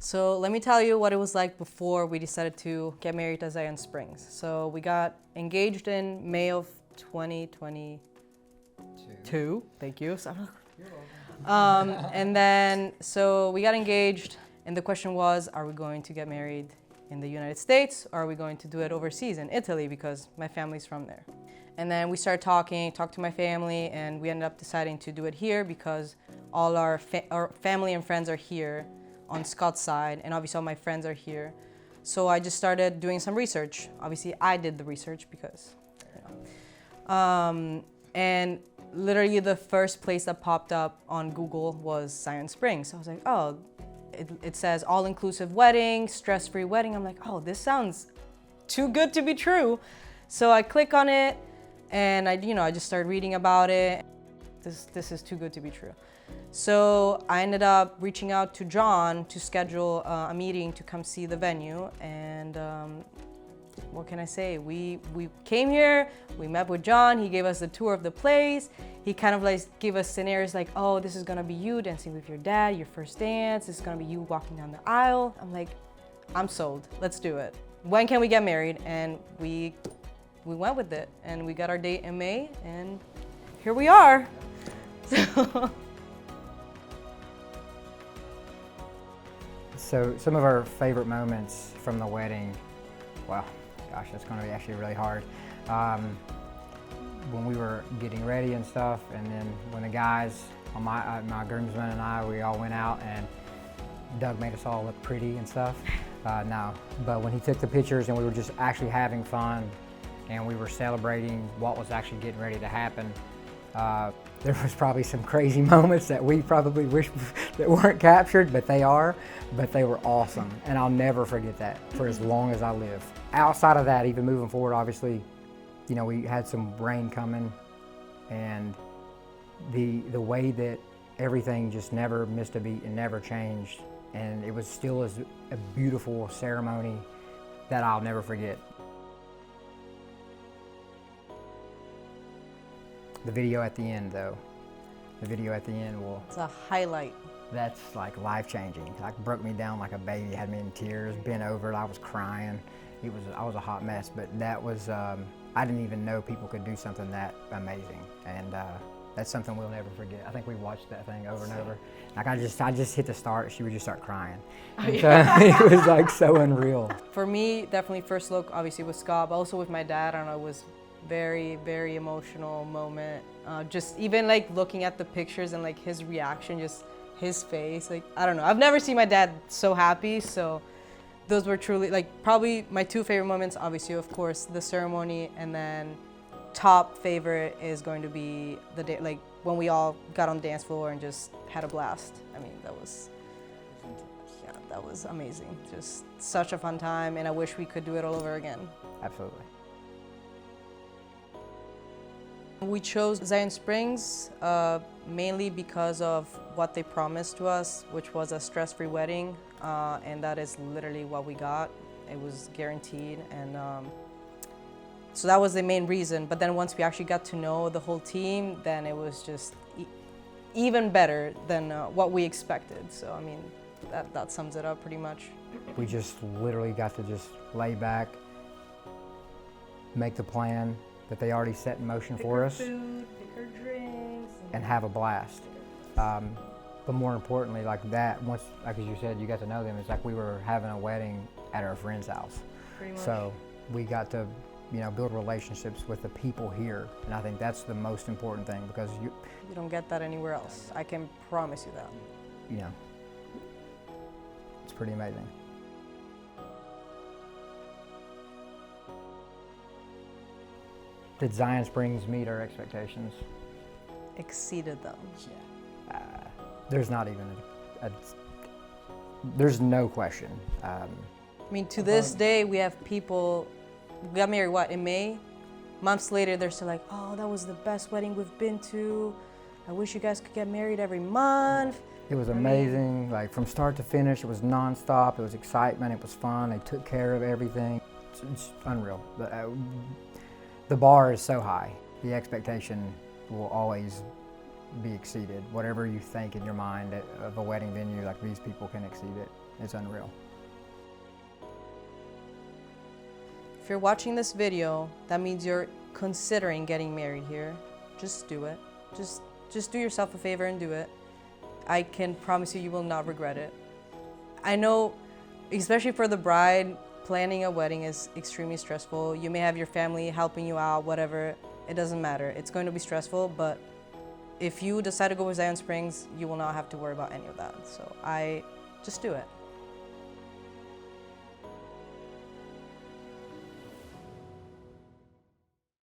So let me tell you what it was like before we decided to get married at Zion Springs. So we got engaged in May of 2022. Thank you. So, and then, so we got engaged, and the question was, are we going to get married in the United States, or are we going to do it overseas in Italy, because my family's from there. And then we started talked to my family, and we ended up deciding to do it here because all our family and friends are here on Scott's side, and obviously all my friends are here. So I just started doing some research. Obviously I did the research because, and literally the first place that popped up on Google was Zion Springs. So I was like, oh, it says all-inclusive wedding, stress-free wedding. I'm like, oh, this sounds too good to be true. So I click on it, and I just started reading about it. This is too good to be true. So I ended up reaching out to John to schedule a meeting to come see the venue. And what can I say? We came here, we met with John, he gave us a tour of the place. He kind of like gave us scenarios like, oh, this is gonna be you dancing with your dad, your first dance. This is gonna be you walking down the aisle. I'm like, I'm sold, let's do it. When can we get married? And we went with it, and we got our date in May, and here we are. So some of our favorite moments from the wedding, wow, gosh, that's going to be actually really hard. When we were getting ready and stuff, and then when the guys, my groomsmen and I, we all went out, and Doug made us all look pretty and stuff. No, but when he took the pictures and we were just actually having fun, and we were celebrating what was actually getting ready to happen, there was probably some crazy moments that we probably wish that weren't captured, but they were awesome. And I'll never forget that for as long as I live. Outside of that, even moving forward, obviously, we had some rain coming, and the way that everything just never missed a beat and never changed. And it was still a beautiful ceremony that I'll never forget. The video at the end, though. The video at the end It's a highlight. That's like life-changing. Like broke me down like a baby, had me in tears, bent over, I was crying. I was a hot mess, but that was, I didn't even know people could do something that amazing. And that's something we'll never forget. I think we watched that thing over and over. Like I just hit the start, she would just start crying. Oh, yeah. So, it was like so unreal. For me, definitely first look, obviously with Scott, but also with my dad, I don't know, it was very, very emotional moment. Just even like looking at the pictures and like his reaction, just his face, like, I don't know. I've never seen my dad so happy, so those were truly, like, probably my two favorite moments, obviously, of course, the ceremony, and then top favorite is going to be the day, like when we all got on the dance floor and just had a blast. I mean, that was amazing. Just such a fun time, and I wish we could do it all over again. Absolutely. We chose Zion Springs mainly because of what they promised to us, which was a stress-free wedding, and that is literally what we got. It was guaranteed, and so that was the main reason. But then once we actually got to know the whole team, then it was just even better than what we expected. So I mean, that sums it up pretty much. We just literally got to just lay back, make the plan that they already set in motion for us, food, pick our drinks, and have a blast. But more importantly, like that, once, like as you said, you got to know them, it's like we were having a wedding at our friend's house. Pretty much. So we got to, build relationships with the people here, and I think that's the most important thing, because you don't get that anywhere else. I can promise you that. It's pretty amazing. Did Zion Springs meet our expectations? Exceeded them. There's not even there's no question. I mean, to this day, we have people, we got married, in May? Months later, they're still like, oh, that was the best wedding we've been to. I wish you guys could get married every month. It was amazing, like from start to finish, it was nonstop, it was excitement, it was fun, they took care of everything. It's unreal. The bar is so high. The expectation will always be exceeded. Whatever you think in your mind of a wedding venue, like these people can exceed it. It's unreal. If you're watching this video, that means you're considering getting married here. Just do it. Just do yourself a favor and do it. I can promise you, you will not regret it. I know, especially for the bride, planning a wedding is extremely stressful. You may have your family helping you out, whatever. It doesn't matter. It's going to be stressful, but if you decide to go with Zion Springs, you will not have to worry about any of that. So just do it.